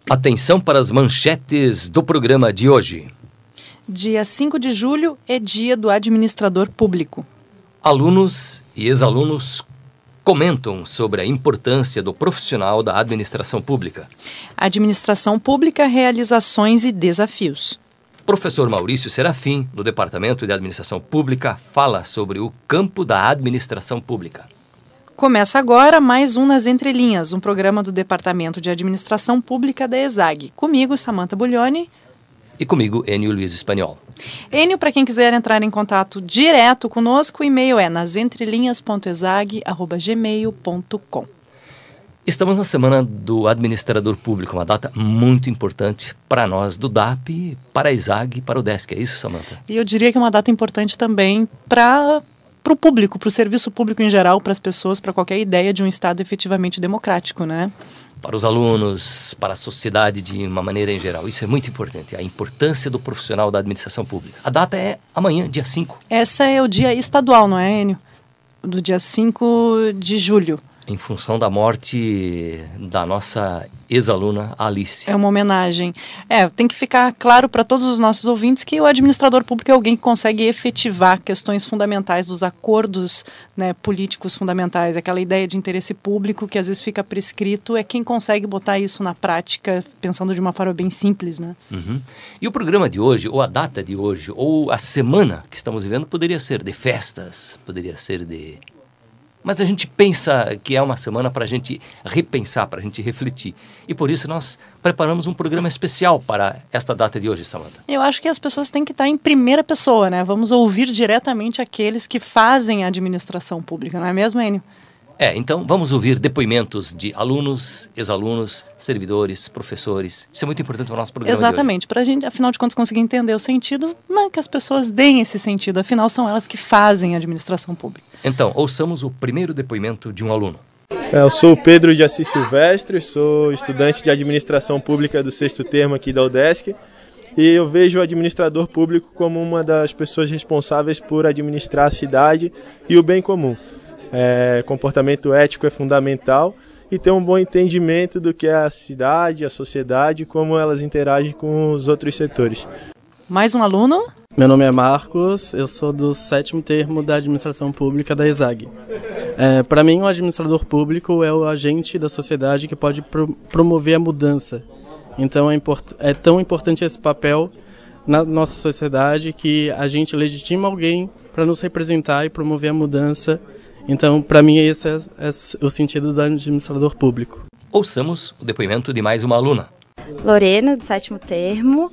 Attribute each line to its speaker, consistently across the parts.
Speaker 1: Atenção para as manchetes do programa de hoje.
Speaker 2: Dia 5 de julho é dia do administrador público.
Speaker 1: Alunos e ex-alunos comentam sobre a importância do profissional da administração pública.
Speaker 2: Administração pública, realizações e desafios.
Speaker 1: Professor Maurício Serafim, do Departamento de Administração Pública, fala sobre o campo da administração pública.
Speaker 2: Começa agora mais um Nas Entrelinhas, um programa do Departamento de Administração Pública da ESAG. Comigo, Samantha Buglioni.
Speaker 1: E comigo, Enio Luiz Espanhol.
Speaker 2: Enio, para quem quiser entrar em contato direto conosco, o e-mail é nasentrelinhas.esag@gmail.com.
Speaker 1: Estamos na semana do administrador público, uma data muito importante para nós do DAP, para a ESAG e para o DESC. É isso, Samantha?
Speaker 2: E eu diria que é uma data importante também para o público, para o serviço público em geral, para as pessoas, para qualquer ideia de um Estado efetivamente democrático, né?
Speaker 1: Para os alunos, para a sociedade de uma maneira em geral. Isso é muito importante, a importância do profissional da administração pública. A data é amanhã, dia 5.
Speaker 2: Essa é o dia estadual, não é, Enio? Do dia 5 de julho.
Speaker 1: Em função da morte da nossa ex-aluna Alice.
Speaker 2: É uma homenagem. Tem que ficar claro para todos os nossos ouvintes que o administrador público é alguém que consegue efetivar questões fundamentais dos acordos, né, políticos fundamentais. Aquela ideia de interesse público que às vezes fica prescrito, é quem consegue botar isso na prática, pensando de uma forma bem simples, né?
Speaker 1: Uhum. E o programa de hoje, ou a data de hoje, ou a semana que estamos vivendo, poderia ser de festas, poderia ser de... Mas a gente pensa que é uma semana para a gente repensar, para a gente refletir. E por isso nós preparamos um programa especial para esta data de hoje, Samantha.
Speaker 2: Eu acho que as pessoas têm que estar em primeira pessoa, né? Vamos ouvir diretamente aqueles que fazem a administração pública, não é mesmo, Enio?
Speaker 1: Então vamos ouvir depoimentos de alunos, ex-alunos, servidores, professores. Isso é muito importante para o nosso programa.
Speaker 2: Exatamente, para a gente, afinal de contas, conseguir entender o sentido, não que as pessoas deem esse sentido, afinal são elas que fazem a administração pública. Então,
Speaker 1: ouçamos o primeiro depoimento de um aluno.
Speaker 3: Eu sou o Pedro de Assis Silvestre, sou estudante de administração pública do 6º termo aqui da UDESC. E eu vejo o administrador público como uma das pessoas responsáveis por administrar a cidade e o bem comum. Comportamento ético é fundamental e ter um bom entendimento do que é a cidade, a sociedade, como elas interagem com os outros setores.
Speaker 2: Mais um aluno?
Speaker 4: Meu nome é Marcos, eu sou do 7º termo da administração pública da ESAG. Para mim, o administrador público é o agente da sociedade que pode promover a mudança. Então é tão importante esse papel na nossa sociedade que a gente legitima alguém para nos representar e promover a mudança. Então, para mim, esse é o sentido do administrador público.
Speaker 1: Ouçamos o depoimento de mais uma aluna.
Speaker 5: Lorena, do 7º termo,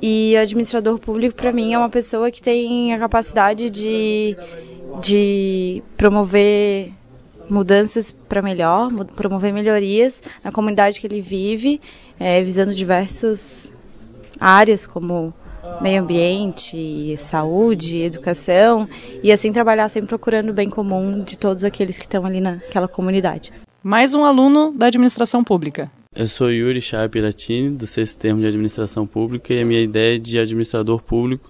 Speaker 5: e o administrador público, para mim, é uma pessoa que tem a capacidade de promover mudanças para melhor, promover melhorias na comunidade que ele vive, visando diversas áreas como meio ambiente, saúde, educação, e assim trabalhar sempre procurando o bem comum de todos aqueles que estão ali naquela comunidade.
Speaker 2: Mais um aluno da administração pública.
Speaker 6: Eu sou Yuri Chay Piratini, do 6º termo de administração pública, e a minha ideia de administrador público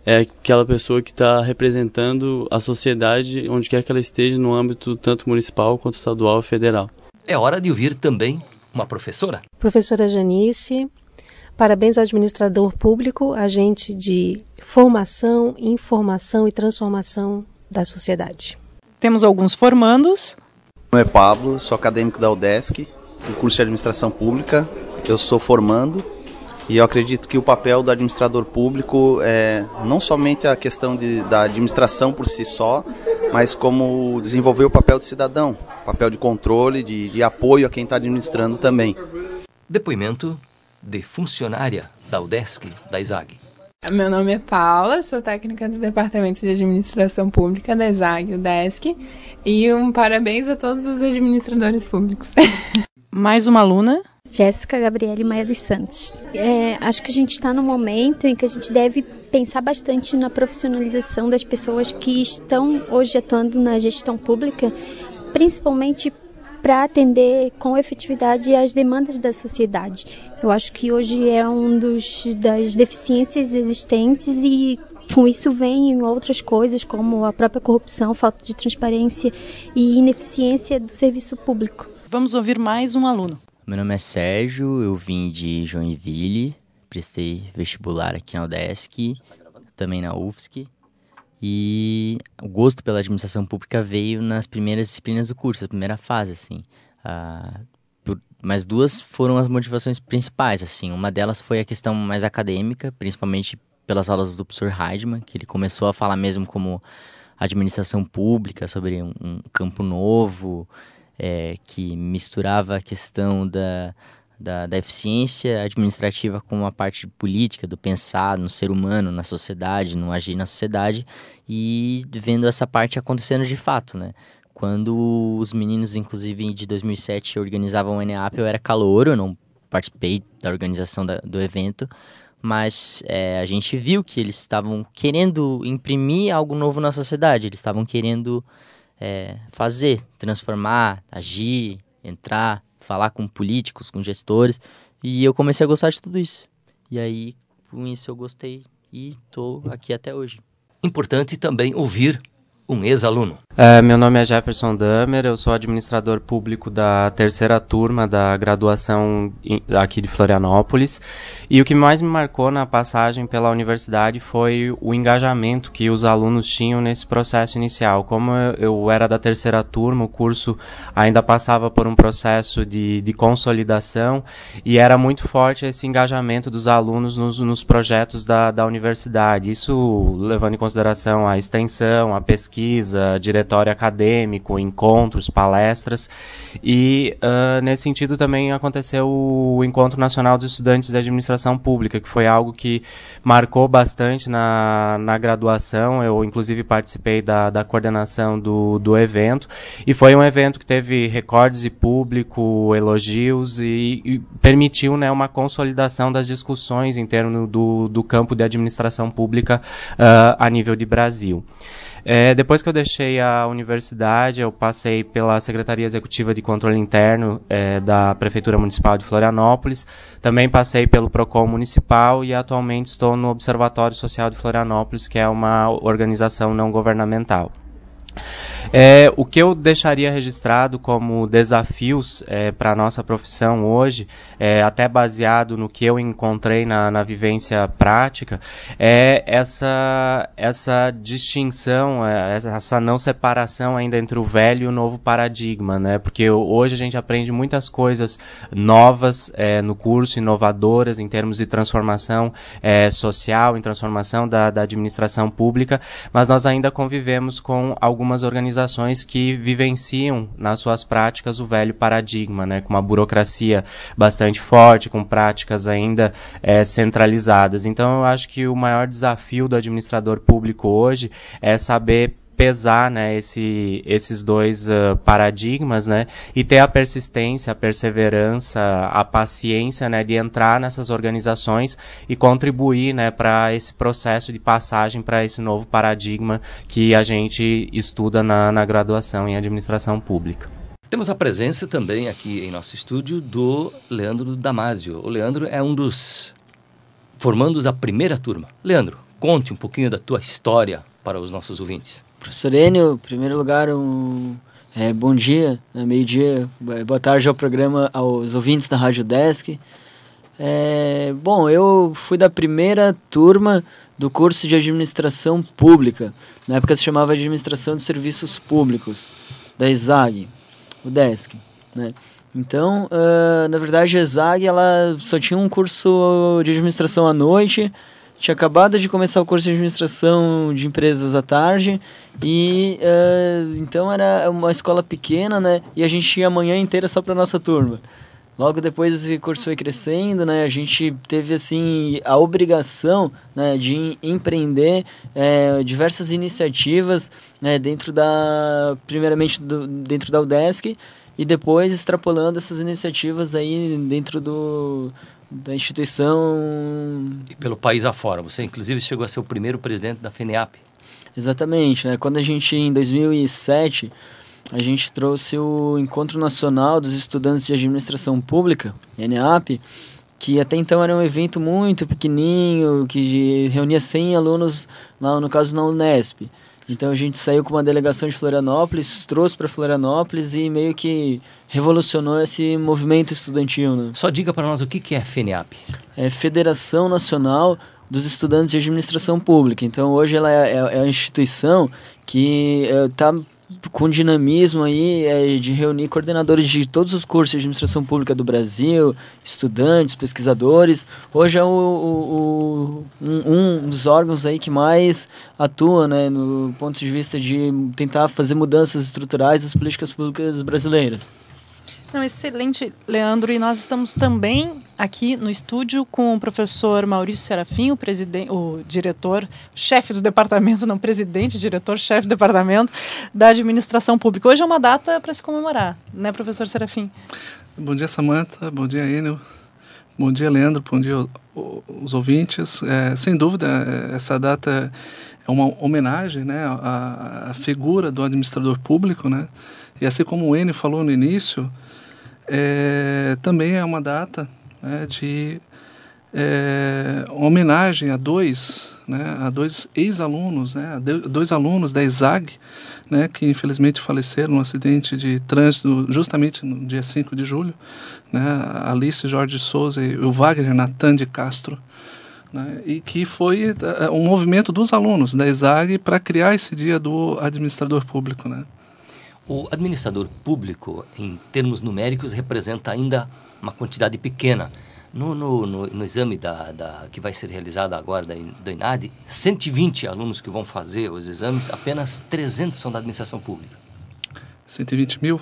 Speaker 6: é aquela pessoa que está representando a sociedade onde quer que ela esteja, no âmbito tanto municipal quanto estadual e federal.
Speaker 1: É hora de ouvir também uma professora.
Speaker 7: Professora Janice. Parabéns ao administrador público, agente de formação, informação e transformação da sociedade.
Speaker 2: Temos alguns formandos.
Speaker 8: Meu nome é Pablo, sou acadêmico da UDESC, do curso de administração pública. Eu sou formando e eu acredito que o papel do administrador público é não somente a questão da administração por si só, mas como desenvolver o papel de cidadão, papel de controle, de apoio a quem está administrando também.
Speaker 1: Depoimento de funcionária da UDESC, da ESAG.
Speaker 9: Meu nome é Paula, sou técnica do Departamento de Administração Pública da ESAG, UDESC, e parabéns a todos os administradores públicos.
Speaker 2: Mais uma aluna.
Speaker 10: Jéssica Gabriele Maia dos Santos. Acho que a gente está num momento em que a gente deve pensar bastante na profissionalização das pessoas que estão hoje atuando na gestão pública, principalmente para atender com efetividade as demandas da sociedade. Eu acho que hoje é das deficiências existentes e com isso vem outras coisas como a própria corrupção, falta de transparência e ineficiência do serviço público.
Speaker 2: Vamos ouvir mais um aluno.
Speaker 11: Meu nome é Sérgio, eu vim de Joinville, prestei vestibular aqui na UDESC, também na UFSC. E o gosto pela administração pública veio nas primeiras disciplinas do curso, a primeira fase, assim. Mas duas foram as motivações principais, assim. Uma delas foi a questão mais acadêmica, principalmente pelas aulas do professor Heidmann, que ele começou a falar mesmo como administração pública, sobre um campo novo, que misturava a questão da eficiência administrativa com a parte política, do pensar no ser humano, na sociedade, no agir na sociedade, e vendo essa parte acontecendo de fato, né? Quando os meninos, inclusive, de 2007 organizavam o ENEAP, eu era calouro, eu não participei da organização do evento, mas a gente viu que eles estavam querendo imprimir algo novo na sociedade, eles estavam querendo fazer, transformar, agir, entrar, falar com políticos, com gestores, e eu comecei a gostar de tudo isso. E aí, com isso eu gostei e estou aqui até hoje.
Speaker 1: Importante também ouvir um ex-aluno.
Speaker 12: Meu nome é Jefferson Damer, eu sou administrador público da terceira turma da graduação aqui de Florianópolis, e o que mais me marcou na passagem pela universidade foi o engajamento que os alunos tinham nesse processo inicial. Como eu era da terceira turma, o curso ainda passava por um processo de consolidação, e era muito forte esse engajamento dos alunos nos projetos da universidade, isso levando em consideração a extensão, a pesquisa, diretório acadêmico, encontros, palestras, e nesse sentido também aconteceu o Encontro Nacional dos Estudantes de Administração Pública, que foi algo que marcou bastante na graduação. Eu inclusive participei da coordenação do evento, e foi um evento que teve recordes de público, elogios, e permitiu, né, uma consolidação das discussões em termos do campo de administração pública a nível de Brasil. Depois que eu deixei a universidade, eu passei pela Secretaria Executiva de Controle Interno da Prefeitura Municipal de Florianópolis, também passei pelo PROCON Municipal e atualmente estou no Observatório Social de Florianópolis, que é uma organização não governamental. O que eu deixaria registrado como desafios para a nossa profissão hoje, até baseado no que eu encontrei na vivência prática, é essa distinção, essa não separação ainda entre o velho e o novo paradigma, né? Porque hoje a gente aprende muitas coisas novas no curso, inovadoras em termos de transformação social, em transformação da administração pública, mas nós ainda convivemos com algumas organizações que vivenciam nas suas práticas o velho paradigma, né, com uma burocracia bastante forte, com práticas ainda centralizadas. Então eu acho que o maior desafio do administrador público hoje é saber pesar, né, esses dois paradigmas, né, e ter a persistência, a perseverança, a paciência, né, de entrar nessas organizações e contribuir, né, para esse processo de passagem para esse novo paradigma que a gente estuda na graduação em administração pública.
Speaker 1: Temos a presença também aqui em nosso estúdio do Leandro Damasio. O Leandro é um dos formandos da primeira turma. Leandro, conte um pouquinho da tua história para os nossos ouvintes.
Speaker 13: Professor Enio, em primeiro lugar, bom dia, meio-dia, boa tarde ao programa, aos ouvintes da Rádio Desk. Bom, eu fui da primeira turma do curso de Administração Pública, na época se chamava Administração de Serviços Públicos, da ESAG, o Desk, né? Então, na verdade, a ESAG ela só tinha um curso de administração à noite. Tinha acabado de começar o curso de administração de empresas à tarde e então era uma escola pequena, né? E a gente tinha a manhã inteira só para nossa turma. Logo depois esse curso foi crescendo, né? A gente teve assim a obrigação, né, de empreender diversas iniciativas, né, primeiramente dentro da UDESC e depois extrapolando essas iniciativas aí dentro da instituição.
Speaker 1: E pelo país afora. Você, inclusive, chegou a ser o primeiro presidente da FENEAP.
Speaker 13: Exatamente. Né? Quando a gente, em 2007, a gente trouxe o Encontro Nacional dos Estudantes de Administração Pública, ENEAP, que até então era um evento muito pequenininho, que reunia 100 alunos, no caso na Unesp. Então a gente saiu com uma delegação de Florianópolis, trouxe para Florianópolis e meio que revolucionou esse movimento estudantil, né?
Speaker 1: Só diga para nós o que é a FENEAP.
Speaker 13: É Federação Nacional dos Estudantes de Administração Pública. Então hoje ela é a instituição que está com dinamismo aí de reunir coordenadores de todos os cursos de administração pública do Brasil, estudantes, pesquisadores. Hoje é um dos órgãos aí que mais atua, né, no ponto de vista de tentar fazer mudanças estruturais das políticas públicas brasileiras.
Speaker 2: Não, excelente, Leandro. E nós estamos também aqui no estúdio com o professor Maurício Serafim, o diretor, chefe do departamento, não presidente, diretor, chefe do departamento da administração pública. Hoje é uma data para se comemorar, né, professor Serafim?
Speaker 14: Bom dia, Samantha. Bom dia, Enel. Bom dia, Leandro. Bom dia, os ouvintes. Sem dúvida, essa data é uma homenagem, né, à figura do administrador público, né? E assim como o Enel falou no início, também é uma data, né, de homenagem a dois ex-alunos, né, dois alunos da ESAG, né, que infelizmente faleceram num acidente de trânsito justamente no dia 5 de julho, né, a Alice Jorge Souza e o Wagner Nathan de Castro, né, e que foi um movimento dos alunos da ESAG para criar esse dia do administrador público, né.
Speaker 1: O administrador público, em termos numéricos, representa ainda uma quantidade pequena. No exame que vai ser realizado agora da INADE, 120 alunos que vão fazer os exames, apenas 300 são da administração pública.
Speaker 14: 120 mil?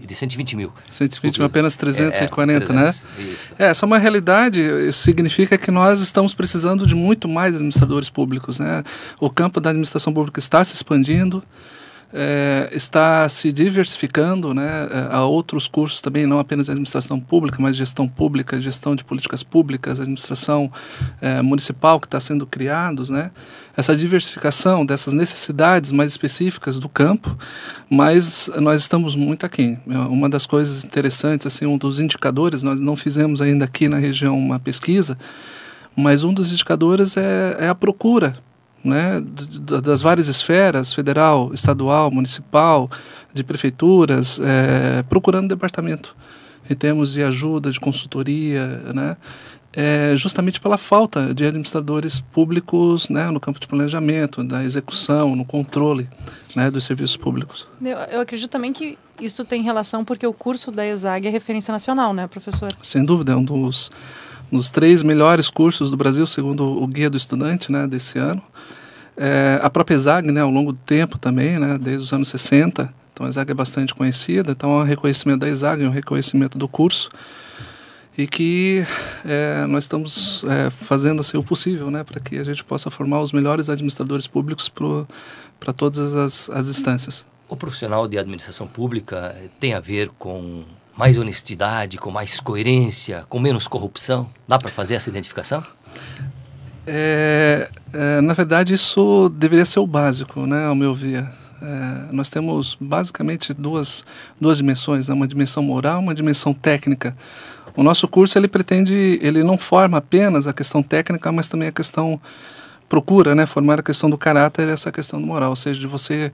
Speaker 1: De 120 mil.
Speaker 14: 120 mil, apenas 340, 300, né?
Speaker 1: Isso.
Speaker 14: Essa é uma realidade. Isso significa que nós estamos precisando de muito mais administradores públicos, né? O campo da administração pública está se expandindo, está se diversificando, né, a outros cursos também, não apenas de administração pública, mas gestão pública, gestão de políticas públicas, administração municipal que está sendo criados, né, essa diversificação dessas necessidades mais específicas do campo, mas nós estamos muito aquém. Uma das coisas interessantes, assim, um dos indicadores, nós não fizemos ainda aqui na região uma pesquisa, mas um dos indicadores é a procura, né, das várias esferas, federal, estadual, municipal, de prefeituras, procurando departamento em termos de ajuda, de consultoria, né, justamente pela falta de administradores públicos, né, no campo de planejamento, da execução, no controle, né, dos serviços públicos.
Speaker 2: Eu acredito também que isso tem relação porque o curso da ESAG é referência nacional, né, professor?
Speaker 14: Sem dúvida, é um dos 3 melhores cursos do Brasil, segundo o Guia do Estudante, né, desse ano. A própria ESAG, né, ao longo do tempo também, né, desde os anos 60, então a ESAG é bastante conhecida, então é um reconhecimento da ESAG, é um reconhecimento do curso, e que nós estamos fazendo assim, o possível, né, para que a gente possa formar os melhores administradores públicos para todas as instâncias.
Speaker 1: O profissional de administração pública tem a ver com mais honestidade, com mais coerência, com menos corrupção? Dá para fazer essa identificação?
Speaker 14: Na verdade, isso deveria ser o básico, né, ao meu ver. Nós temos basicamente duas dimensões, né, uma dimensão moral, uma dimensão técnica. O nosso curso ele não forma apenas a questão técnica, mas também a questão procura, né, formar a questão do caráter e essa questão do moral, ou seja, de você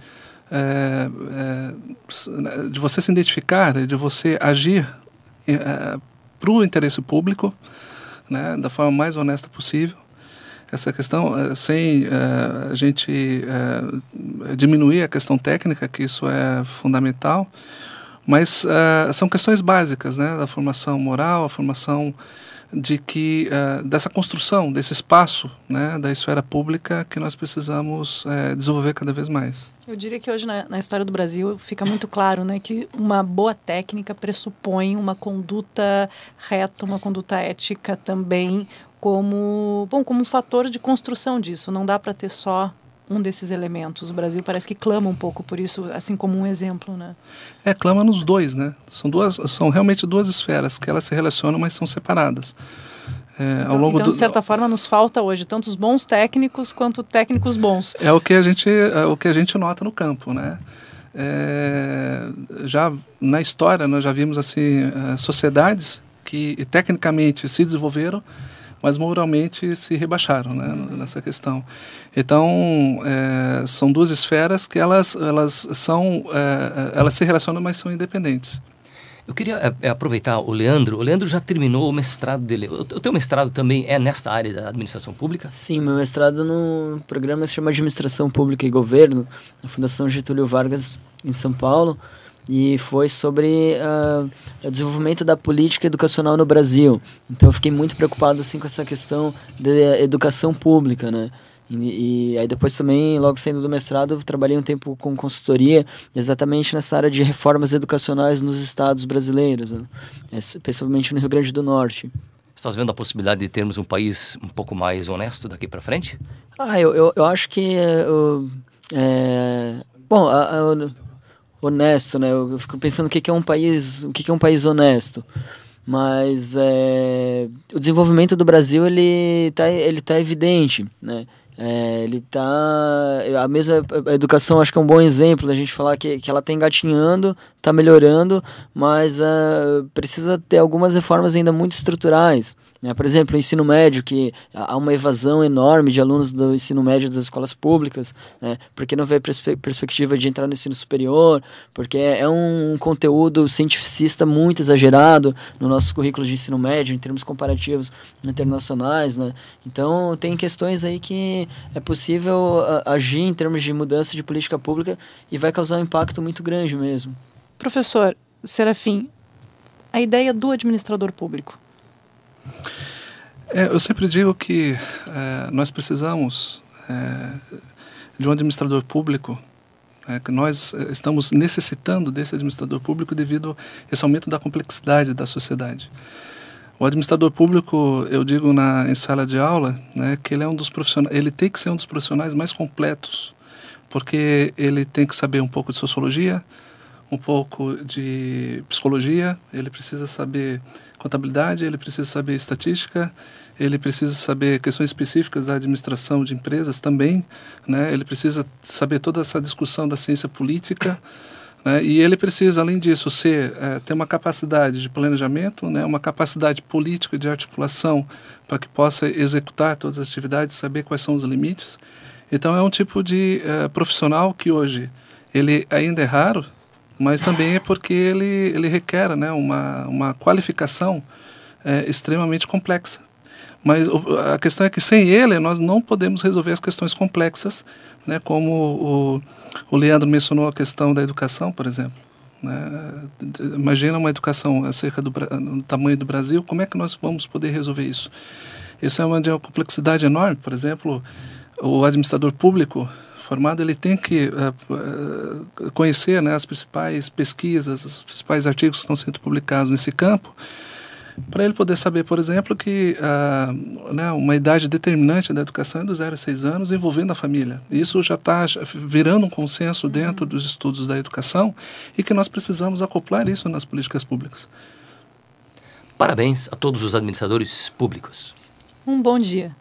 Speaker 14: se identificar, de você agir para o interesse público, né, da forma mais honesta possível. Essa questão, sem a gente diminuir a questão técnica, que isso é fundamental, mas são questões básicas, né, da formação moral, a formação dessa construção, desse espaço, né, da esfera pública que nós precisamos desenvolver cada vez mais.
Speaker 2: Eu diria que hoje na história do Brasil fica muito claro, né, que uma boa técnica pressupõe uma conduta reta, uma conduta ética também, como um fator de construção disso. Não dá para ter só um desses elementos. O Brasil parece que clama um pouco por isso, assim como um exemplo, né?
Speaker 14: Clama nos dois, né? São realmente duas esferas que elas se relacionam, mas são separadas.
Speaker 2: Então, de certa forma, nos falta hoje tanto os bons técnicos quanto técnicos bons.
Speaker 14: É o que a gente nota no campo, né? Já na história nós já vimos assim sociedades que tecnicamente se desenvolveram, mas moralmente se rebaixaram, né, nessa questão. Então, são duas esferas que elas se relacionam, mas são independentes.
Speaker 1: Eu queria aproveitar o Leandro. O Leandro já terminou o mestrado dele. O teu mestrado também é nesta área da administração pública?
Speaker 13: Sim, meu mestrado no programa se chama Administração Pública e Governo, na Fundação Getúlio Vargas, em São Paulo, e foi sobre o desenvolvimento da política educacional no Brasil. Então eu fiquei muito preocupado assim, com essa questão da educação pública, né? E aí depois também, logo saindo do mestrado, eu trabalhei um tempo com consultoria exatamente nessa área de reformas educacionais nos estados brasileiros, né? Principalmente no Rio Grande do Norte.
Speaker 1: Estás vendo a possibilidade de termos um país um pouco mais honesto daqui para frente?
Speaker 13: Eu acho que... honesto, né? Eu fico pensando o que é um país honesto. Mas o desenvolvimento do Brasil ele tá evidente, né? A educação acho que é um bom exemplo da gente falar que ela está engatinhando, está melhorando, mas precisa ter algumas reformas ainda muito estruturais, né? Por exemplo, o ensino médio, que há uma evasão enorme de alunos do ensino médio das escolas públicas, né? Porque não vê perspectiva de entrar no ensino superior, porque é um conteúdo cientificista muito exagerado no nosso currículo de ensino médio, em termos comparativos internacionais, né? Então, tem questões aí que é possível agir em termos de mudança de política pública e vai causar um impacto muito grande mesmo.
Speaker 2: Professor Serafim, a ideia do administrador público.
Speaker 14: Eu sempre digo que nós precisamos de um administrador público, que nós estamos necessitando desse administrador público devido a esse aumento da complexidade da sociedade. O administrador público, eu digo em sala de aula, né, que ele é um dos profissionais, ele tem que ser um dos profissionais mais completos, porque ele tem que saber um pouco de sociologia, um pouco de psicologia, ele precisa saber contabilidade, ele precisa saber estatística, ele precisa saber questões específicas da administração de empresas também, né? Ele precisa saber toda essa discussão da ciência política, né? E ele precisa, além disso, ter uma capacidade de planejamento, né? Uma capacidade política de articulação para que possa executar todas as atividades, saber quais são os limites. Então é um tipo de profissional que hoje ele ainda é raro, mas também é porque ele requer, né, uma qualificação extremamente complexa. Mas a questão é que sem ele nós não podemos resolver as questões complexas, né, como o Leandro mencionou a questão da educação, por exemplo. Né? Imagina uma educação acerca do tamanho do Brasil, como é que nós vamos poder resolver isso? Isso é uma complexidade enorme. Por exemplo, o administrador público formado, ele tem que conhecer, né, as principais pesquisas, os principais artigos que estão sendo publicados nesse campo, para ele poder saber, por exemplo, que né, uma idade determinante da educação é dos 0 a 6 anos, envolvendo a família. Isso já está virando um consenso dentro dos estudos da educação e que nós precisamos acoplar isso nas políticas públicas.
Speaker 1: Parabéns a todos os administradores públicos.
Speaker 2: Um bom dia.